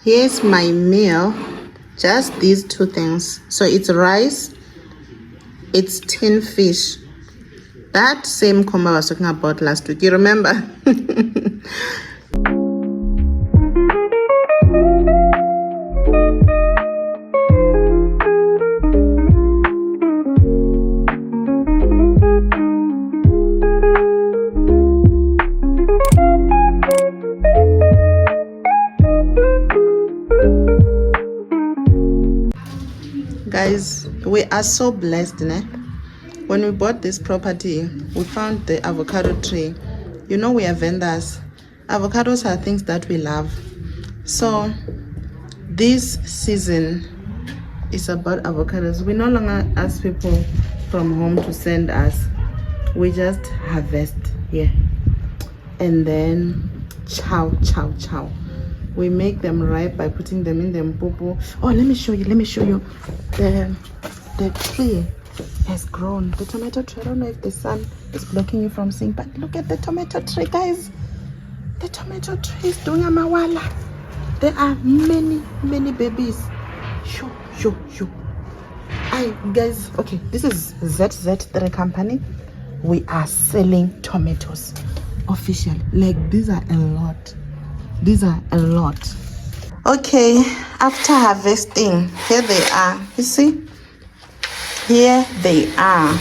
Here's my meal. Just these two things. So it's rice, it's tin fish. That same combo I was talking about last week. You remember? Guys, we are so blessed, né? When we bought this property, we found the avocado tree. You know, we are vendors. Avocados are things that we love. So this season is about avocados. We no longer ask people from home to send us. We just harvest here. And then chow. We make them ripe by putting them in the mpopo. Oh, let me show you. The tree has grown. The tomato tree. I don't know if the sun is blocking you from seeing, but look at the tomato tree, guys. The tomato tree is doing a mawala. There are many babies. Shoo. Guys, okay, this is ZZ3 company. We are selling tomatoes officially. Like, these are a lot. Okay, after harvesting, here they are. You see? Here they are.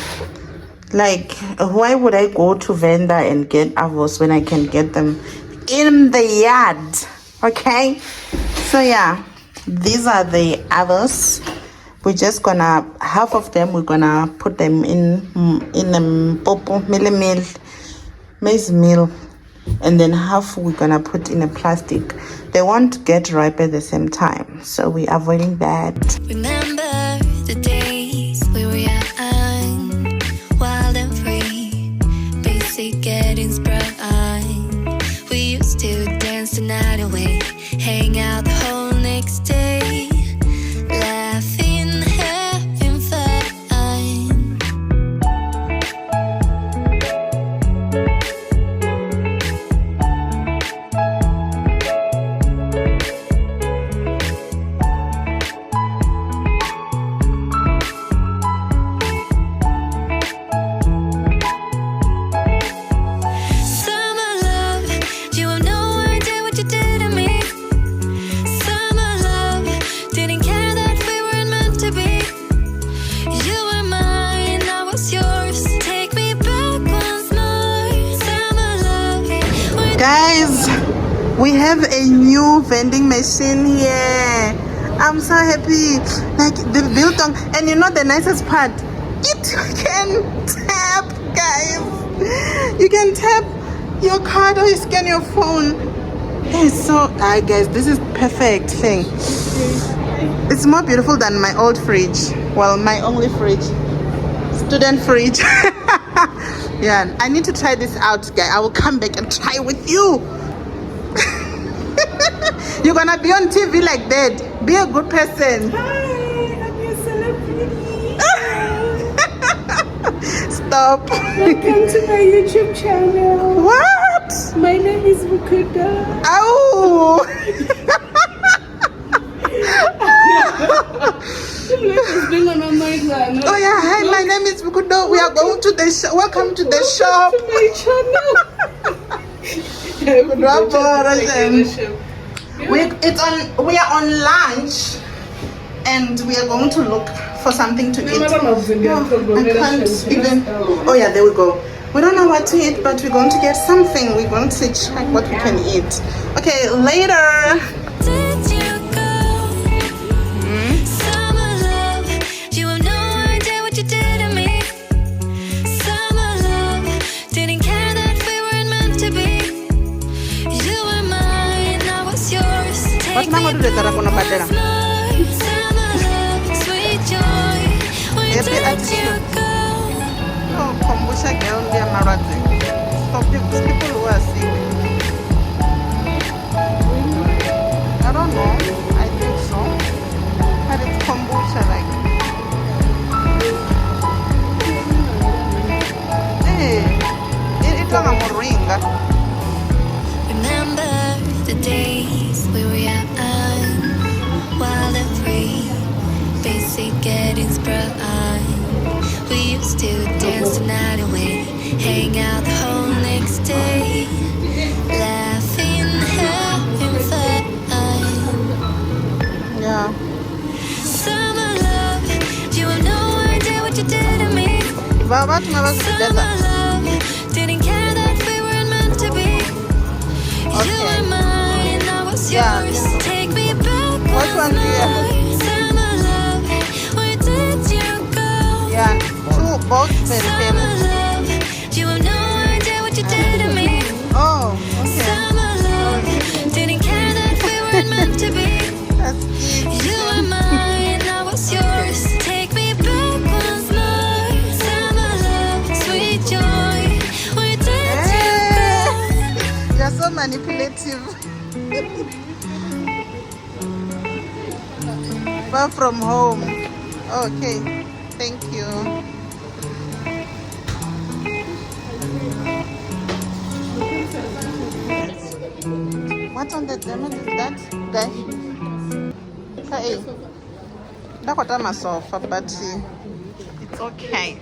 Like, why would I go to vendor and get avos when I can get them in the yard? Okay? So yeah, these are the avos. We're just gonna, half of them, we're gonna put them in popo, maize meal. And then half we're gonna put in a plastic. They won't get ripe at the same time, so we're avoiding that. Remember the days we were young, wild and free, basic getting sprung. We used to dance the night away, hang out the whole next day, laughing, having fun. Guys, we have a new vending machine here. I'm so happy. Like, the biltong, and you know the nicest part, it can tap, guys. You can tap your card or you scan your phone. It's so guys, this is perfect thing. It's more beautiful than my old fridge. Well, my only fridge, student fridge. Yeah, I need to try this out, guys. I will come back and try with you. You're gonna be on TV like that. Be a good person. Hi, I'm your celebrity. Stop. Welcome to my YouTube channel. What? My name is Bukuda. Oh. Oh yeah, hi, my name is Bukudo. We are going to the shop. Welcome to the shop. To my channel. We are on lunch and we are going to look for something to eat. I can't even. Oh yeah, there we go. We don't know what to eat, but we're going to get something. We're going to check what we can eat. Okay, later. What's my mother that I'm gonna buy there? Oh, kombucha girl, they are marathon. Stop people who are sick. I don't know. I think so. But it's kombucha like. Hey, it's on a moringa. Remember the days we were young, getting sprung. We used to dance the night away, hang out the whole next day, laughing, having fun. Yeah. Summer love, you have no idea what you did to me. But never Summer love, didn't care that we weren't meant to be. You were mine, I was Yeah. yours. Take me back Which one do you have? Summer love, where did you go? Yeah, two, both very Summer famous. love, you have no idea what you did to me. Oh, okay. Summer love, didn't care that we weren't meant to be. That's cute. You were mine, I was yours. Take me back once more. Summer love, sweet joy, where did you go? You're so manipulative. Far from home. Okay, thank you. What on the demo is that, guy? Hey, that's what I'm a sofa, but it's okay.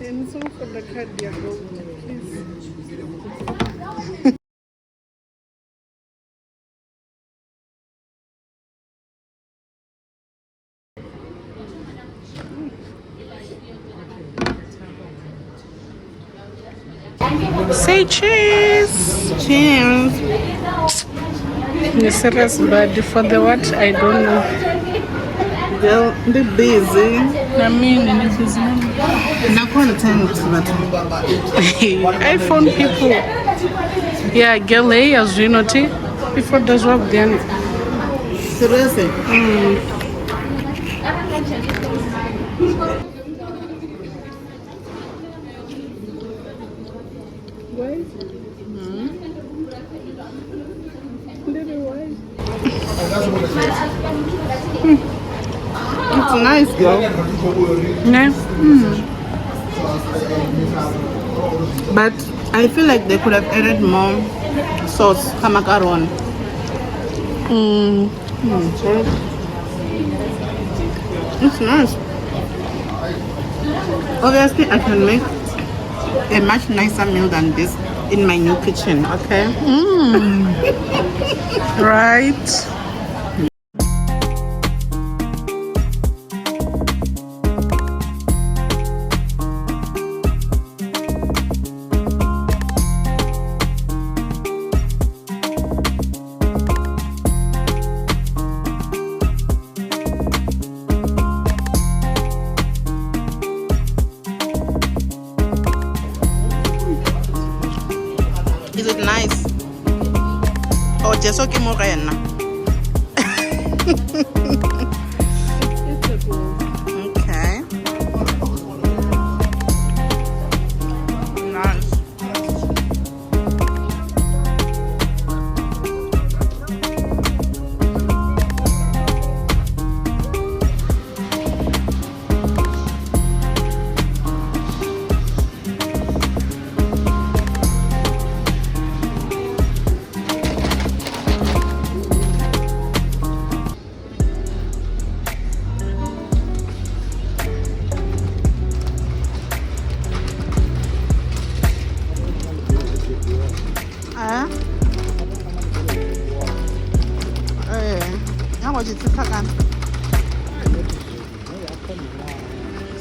And so for the card, dear girl, please. Say cheers. Cheers. You're serious, but for the what, I don't know. Girl, be busy. I mean, it is No content, but iPhone people. Yeah, girl, hey, as you know, before does work then. seriously. Why? Little why? It's nice, girl. No. But I feel like they could have added more sauce, macaron. It's nice. Obviously, I can make a much nicer meal than this in my new kitchen, okay? Right. Is it nice? Oh, just okay, more now. Okay. Nice.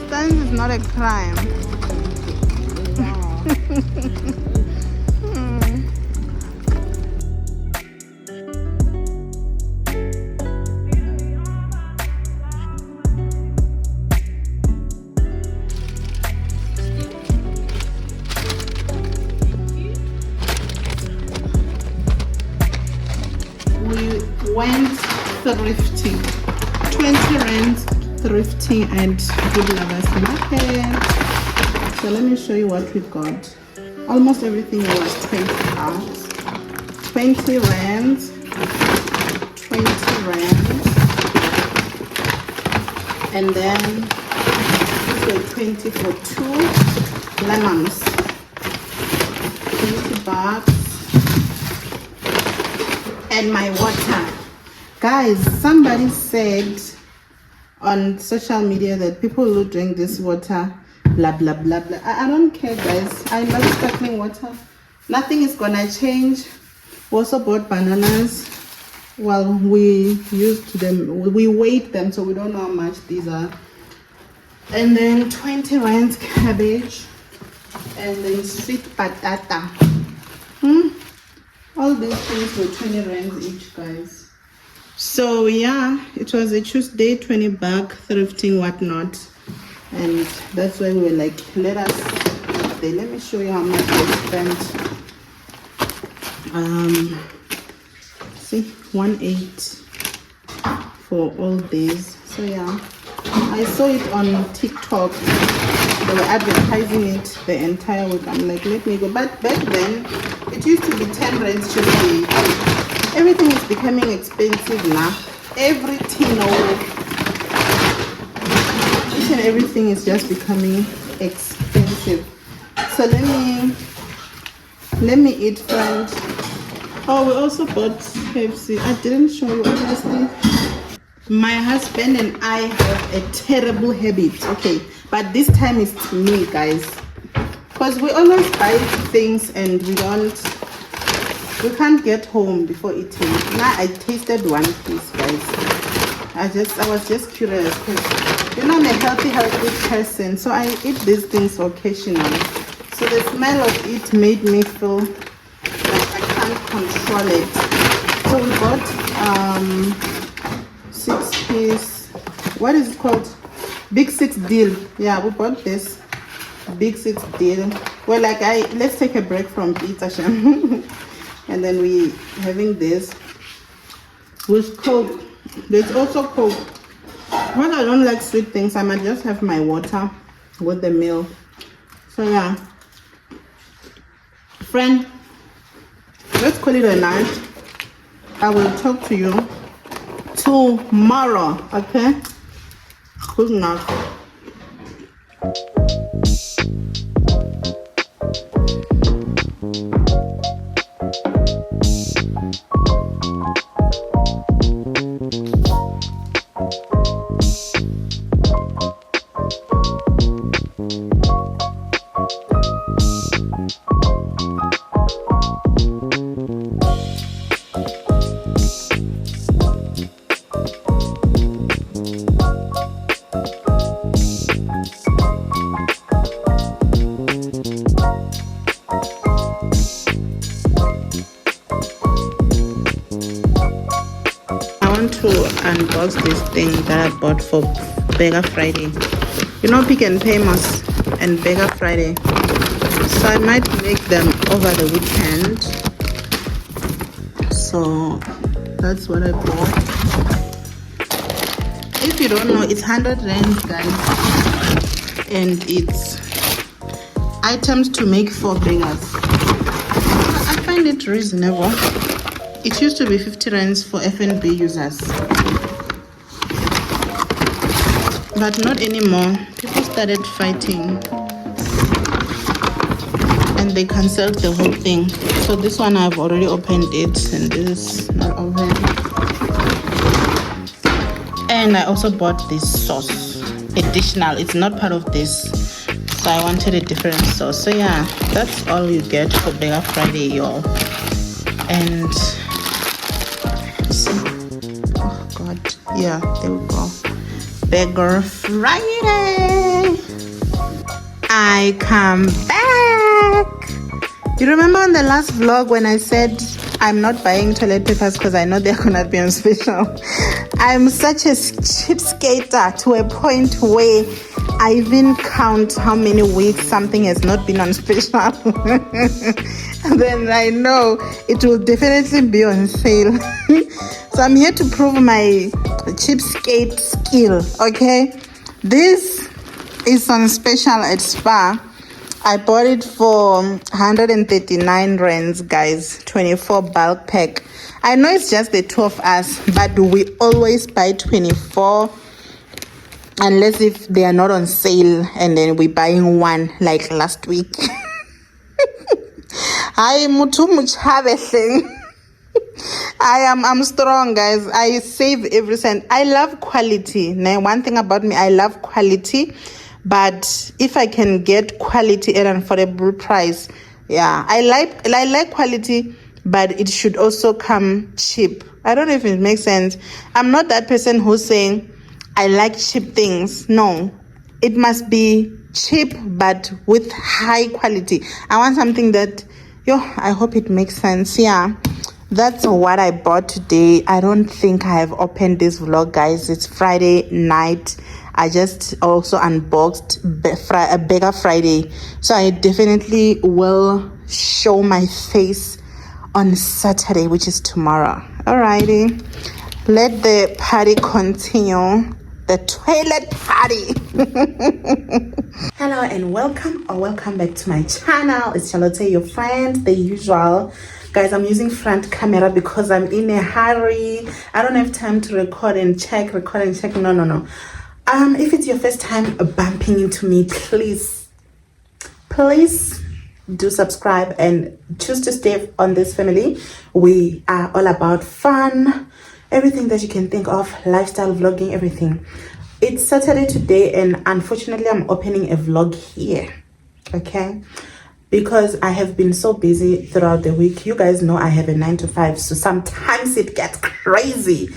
Stealing is not a crime. We went thrifting. 20 rand thrifting at Good Lovers Market. So let me show you what we got. Almost everything was 20 pounds. 20 rand. 20 rand. And then this was 20 for 2 lemons. 20 bucks. and my water. Guys, somebody said on social media that people who drink this water, blah blah blah blah. I don't care, guys. I love sparkling water. Nothing is gonna change. We also bought bananas. Well, we used them, we weighed them, so we don't know how much these are. And then 20 rands cabbage, and then sweet patata. All these things were 20 rands each, guys. So yeah, it was a Tuesday, 20 back thrifting whatnot, and that's why we were like, let me show you how much we spent. See, 1.8 for all these. So yeah, I saw it on TikTok. They were advertising it the entire week. I'm like, let me go. But back then it used to be 10 rands Tuesday. Everything is becoming expensive now. Everything, each and everything is just becoming expensive. So let me eat, friend. Oh, we also bought KFC. I didn't show you, obviously. My husband and I have a terrible habit. Okay, but this time it's me, guys, because we always buy things and we can't get home before eating. Now I tasted one piece, guys. I was just curious, because you know I'm a healthy person, so I eat these things occasionally. So the smell of it made me feel like I can't control it. So we bought 6-piece, what is it called? Big 6 deal. Yeah, we bought this big 6 deal. Well, like let's take a break from pizza, and then we having this with Coke. There's also Coke. When I don't like sweet things, I might just have my water with the meal. So yeah, friend, let's call it a night. I will talk to you tomorrow, okay? Good night. To unbox this thing that I bought for Burger Friday. You know, Pick and Pay and Burger Friday. So I might make them over the weekend. So that's what I bought. If you don't know, it's 100 rands, guys, and it's items to make 4 burgers. I find it reasonable. It used to be 50 rands for F&B users, but not anymore. People started fighting and they cancelled the whole thing. So this one I've already opened it, and this is not open. And I also bought this sauce, additional. It's not part of this, so I wanted a different sauce. So yeah, that's all you get for Burger Friday, y'all. And oh god, yeah, there we go. Burger Friday. I come back. You remember on the last vlog when I said I'm not buying toilet papers because I know they're gonna be on special? I'm such a cheapskater to a point where I even count how many weeks something has not been on special. Then I know it will definitely be on sale. So I'm here to prove my cheapskate skill, okay? This is on special at Spar. I bought it for 139 rands, guys. 24 bulk pack. I know it's just the 2 of us, but we always buy 24 unless if they are not on sale, and then we buying one like last week. Hi, mutu muchabe thing. I'm strong, guys. I save every cent. I love quality. Now, one thing about me, I love quality. But if I can get quality at an affordable price, yeah, I like quality, but it should also come cheap. I don't know if it makes sense. I'm not that person who's saying I like cheap things. No, it must be cheap but with high quality. I want something that, I hope it makes sense. Yeah, that's what I bought today. I don't think I have opened this vlog, guys. It's Friday night. I just also unboxed a Bigger Friday, so I definitely will show my face on Saturday, which is tomorrow. Alrighty, let the party continue. The toilet party. Hello and welcome back to my channel. It's Charlotte, your friend, the usual. Guys, I'm using front camera because I'm in a hurry. I don't have time to record and check. No. If it's your first time bumping into me, please do subscribe and choose to stay on this family. We are all about fun, everything that you can think of, lifestyle vlogging, everything. It's Saturday today, and unfortunately I'm opening a vlog here, okay, because I have been so busy throughout the week. You guys know I have a 9 to 5, so sometimes it gets crazy.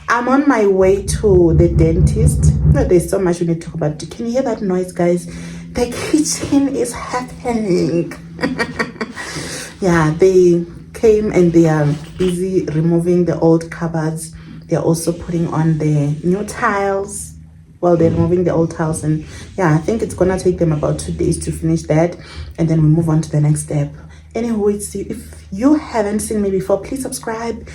I'm on my way to the dentist. There's so much we need to talk about. Can you hear that noise, guys? The kitchen is happening. Yeah, they came and they are busy removing the old cupboards. They're also putting on the new tiles. Well, they're removing the old tiles, and yeah, I think it's gonna take them about 2 days to finish that, and then we move on to the next step. Anyway, if you haven't seen me before, please subscribe.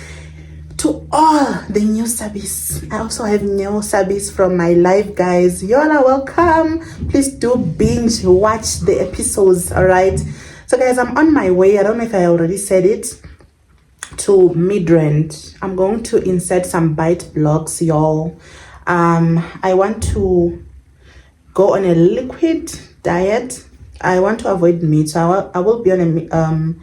To all the new subbies, I also have new subbies from my live, guys. You all are welcome. Please do binge watch the episodes. All right, so guys, I'm on my way. I don't know if I already said it, to Midrand. I'm going to insert some Biteblocks, y'all. I want to go on a liquid diet. I want to avoid meat, so I will be on a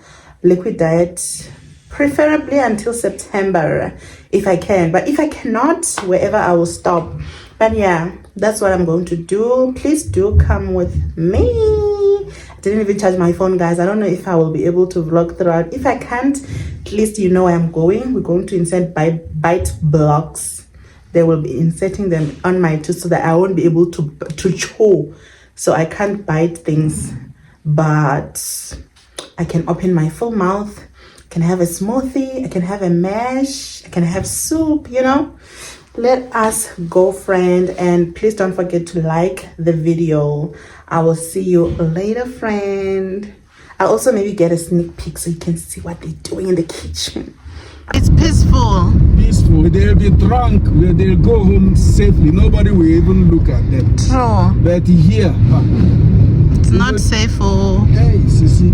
liquid diet, preferably until September if I can, but if I cannot, wherever, I will stop. But yeah, that's what I'm going to do. Please do come with me. I didn't even charge my phone, guys. I don't know if I will be able to vlog throughout. If I can't, at least you know where I'm going. We're going to insert Biteblocks. They will be inserting them on my tooth so that I won't be able to chew, so I can't bite things, but I can open my full mouth. I can have a smoothie, I can have a mash, I can have soup, Let us go, friend, and please don't forget to like the video. I will see you later, friend. I'll also maybe get a sneak peek so you can see what they're doing in the kitchen. It's peaceful. They'll be drunk, they'll go home safely. Nobody will even look at them. True. But here, it's not safe. Hey, Sissy.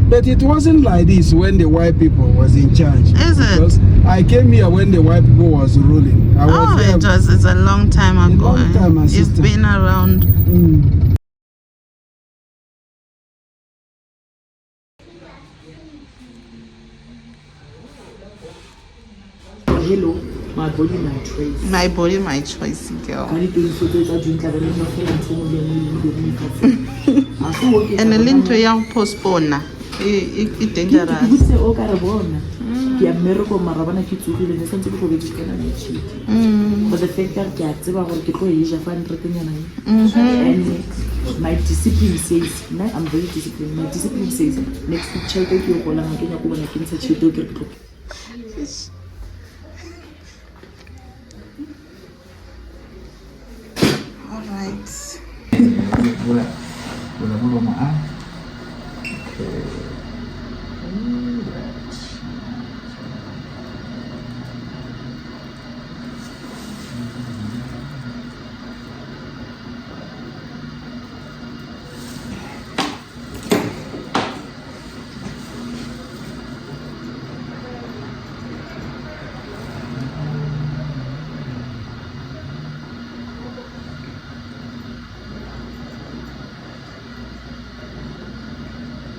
But it wasn't like this when the white people was in charge. Is it? Because I came here when the white people was ruling. It's a long time ago. Long time, my sister. You've been around. Hello, my body, my choice. My body, my choice, girl. And the link to young postpone. It's dangerous. But the fact that and my discipline says, I'm very disciplined. My discipline says, next week, child, all right.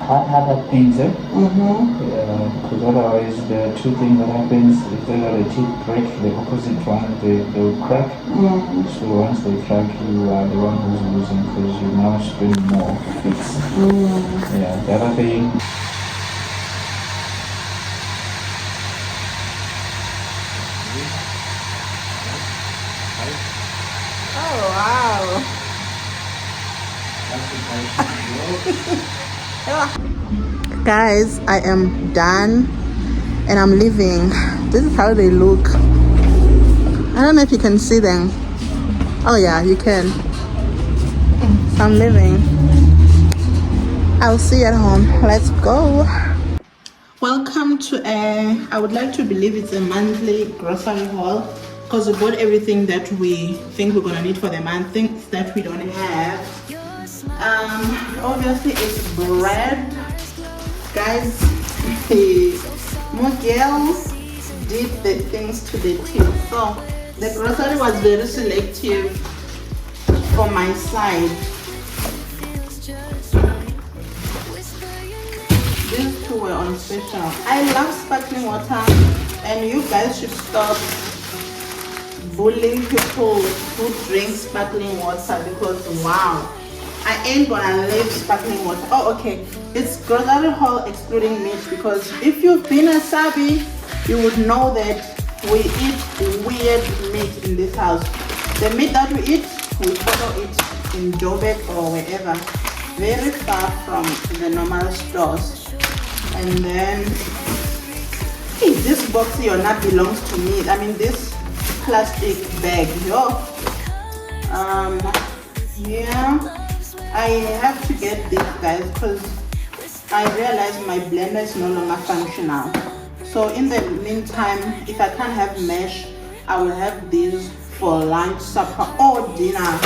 have a pincer. Because otherwise the two things that happens if the teeth break, the opposite one they'll crack. So once they crack, you are the one who's losing because you now spend more to fix. Yeah, the other thing. Oh wow. Guys, I am done and I'm leaving. This is how they look. I don't know if you can see them. Oh yeah, you can. So I'm leaving. I'll see you at home. Let's go. Welcome to I would like to believe it's a monthly grocery haul because we bought everything that we think we're gonna need for the month, things that we don't have. Obviously it's bread. Guys, more girls did the things to the teeth. So the grocery was very selective for my side. These two were on special. I love sparkling water, and you guys should stop bullying people who drink sparkling water because wow, I ain't gonna leave sparkling water. Oh, okay. It's grocery haul excluding meat because if you've been a Sabi, you would know that we eat weird meat in this house. The meat that we eat, we follow it in Joburg or wherever, very far from the normal stores. And then, hey, this box here not belongs to me. I mean, this plastic bag, yo. Yeah, I have to get this, guys, because I realized my blender is no longer functional. So in the meantime, if I can't have mesh, I will have these for lunch, supper, or dinner.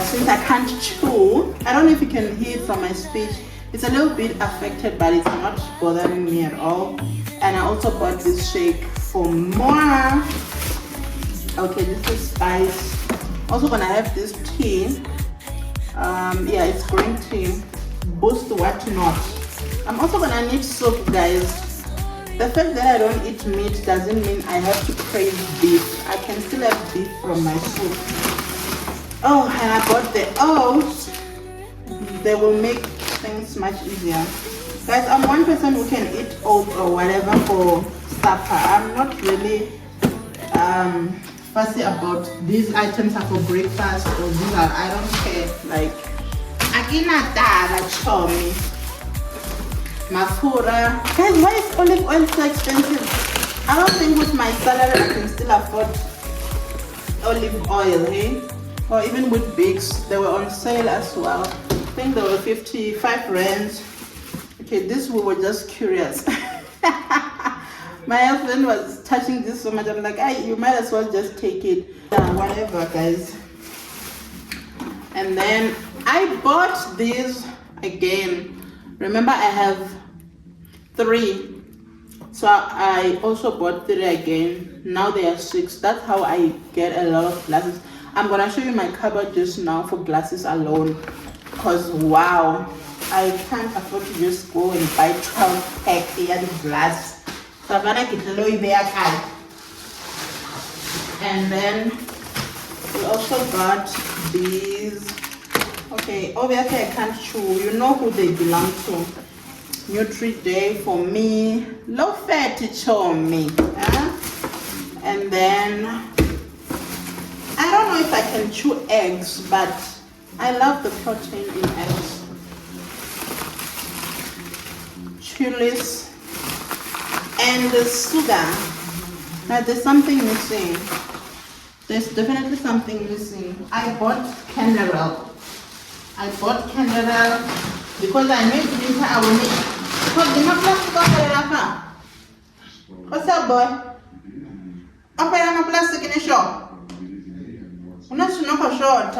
Since I can't chew, I don't know if you can hear it from my speech. It's a little bit affected, but it's not bothering me at all. And I also bought this shake for more. Okay, this is spice. Also gonna have this tea. Yeah, it's green tea. Boost what not. I'm also gonna need soup, guys. The fact that I don't eat meat doesn't mean I have to crave beef. I can still have beef from my soup. Oh, and I bought the oats. They will make things much easier. Guys, I'm one person who can eat oats or whatever for supper. I'm not really fussy about these items are for breakfast or these are, I don't care. Like, akinata, like chomi, mafura. Guys, why is olive oil so expensive? I don't think with my salary I can still afford olive oil, eh? Or even with Bigs, they were on sale as well. I think they were 55 rands. Okay, this we were just curious. My husband was touching this so much. I'm like, hey, you might as well just take it. Whatever, guys. And then I bought these again. Remember, I have 3. So I also bought 3 again. Now there are 6. That's how I get a lot of glasses. I'm gonna show you my cupboard just now for glasses alone. Because wow, I can't afford to just go and buy 12 pack here the glass. So I'm gonna get low back. And then we also got these. Okay, obviously I can't chew. You know who they belong to. Nutri Day for me. Low fat chomi. And then I don't know if I can chew eggs, but I love the protein in eggs. Chilies and the sugar. Now there's something missing. There's definitely something missing. I bought Canderel. Because I made winter I will make. What's up, boy? Up here, I'm plastic in the shop. I'm not short.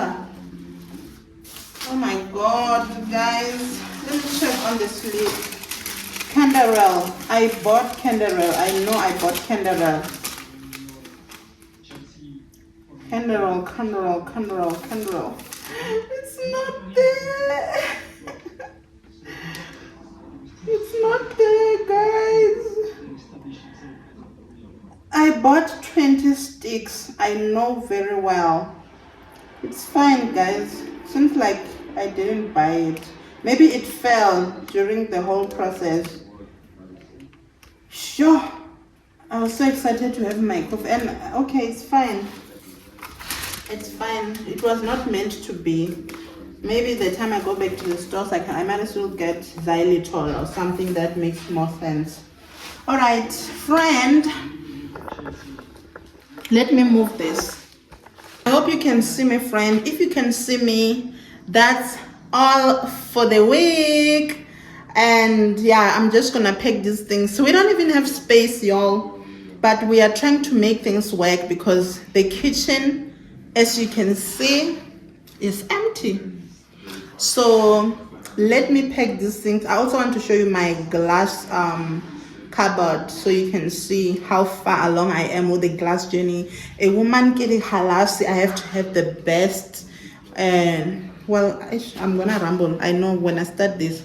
Oh my god, guys. Let me check on the sleeve. Canderel. I bought Canderel. I know I bought Canderel. Canderel. It's not there. It's not there, guys. I bought 20 sticks. I know very well. It's fine, guys. Seems like I didn't buy it. Maybe it fell during the whole process. Sure. I was so excited to have my coffee. And okay, it's fine. It's fine. It was not meant to be. Maybe the time I go back to the stores, I might as well get xylitol or something that makes more sense. All right, friend. Let me move this. I hope you can see me, friend. If you can see me, that's all for the week. And yeah, I'm just gonna pack these things. So we don't even have space, y'all. But we are trying to make things work because the kitchen, as you can see, is empty. So let me pack these things. I also want to show you my glass cupboard so you can see how far along I am with the glass journey. A woman getting halasi, I have to have the best. And well, I'm gonna ramble. I know when I start this.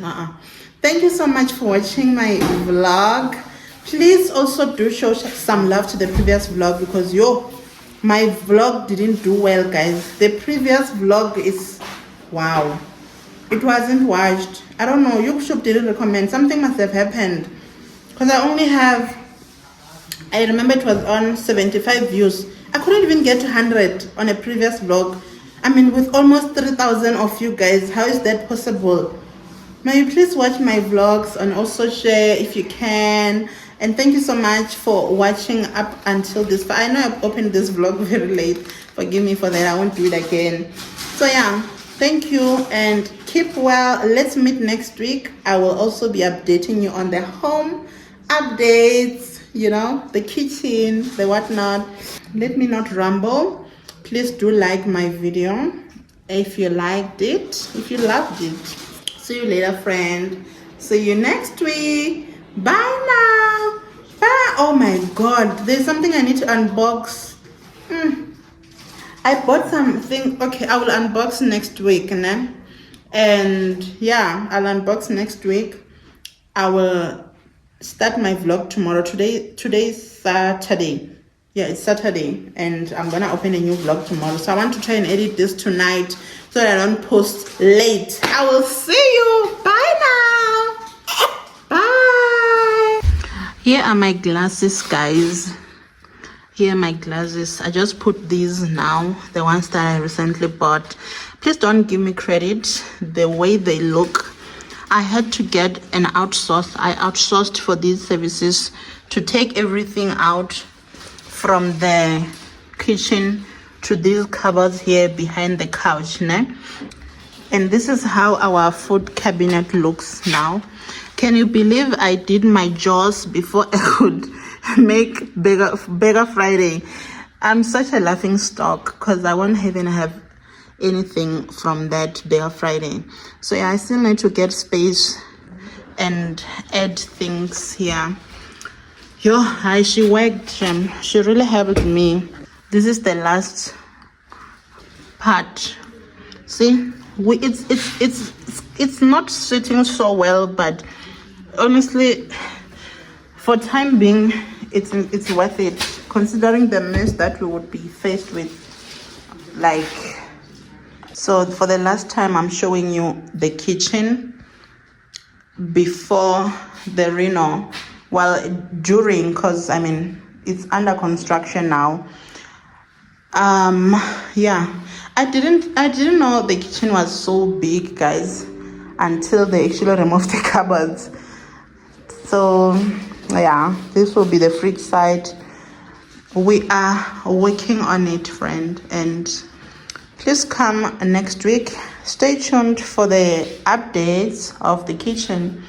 Thank you so much for watching my vlog. Please also do show some love to the previous vlog because my vlog didn't do well, guys. The previous vlog is wow. It wasn't watched. I don't know. YouTube didn't recommend. Something must have happened. Because I remember it was on 75 views. I couldn't even get to 100 on a previous vlog. I mean, with almost 3,000 of you guys, how is that possible? May you please watch my vlogs and also share if you can. And thank you so much for watching up until this. I know I've opened this vlog very late. Forgive me for that. I won't do it again. So yeah, thank you and keep well. Let's meet next week. I will also be updating you on the home updates, you know, the kitchen, the whatnot. Let me not ramble. Please do like my video if you liked it, if you loved it. See you later, friend. See you next week. Bye now. Bye. Oh my god, there's something I need to unbox. I bought something. Okay, I will unbox next week, né? And yeah, I'll unbox next week. I will start my vlog tomorrow. Today's Saturday. Yeah, it's Saturday, and I'm gonna open a new vlog tomorrow. So I want to try and edit this tonight so that I don't post late. I will see you. Bye now. Bye. Here are my glasses, guys. Here are my glasses. I just put these now, the ones that I recently bought. Please don't give me credit the way they look. I had to get an outsource. I outsourced for these services to take everything out from the kitchen to these cupboards here behind the couch, né? And this is how our food cabinet looks now. Can you believe I did my jaws before I could make Burger Friday? I'm such a laughing stock because I won't even have anything from that Burger Friday. So yeah, I still need to get space and add things here. She worked. She really helped me. This is the last part. See, it's not sitting so well, but honestly, for time being, it's worth it considering the mess that we would be faced with. So for the last time, I'm showing you the kitchen before the Reno. Well, during, because I mean it's under construction now. Yeah, I didn't know the kitchen was so big, guys, until they actually removed the cupboards. So yeah, this will be the fridge side. We are working on it, friend, and please come next week. Stay tuned for the updates of the kitchen.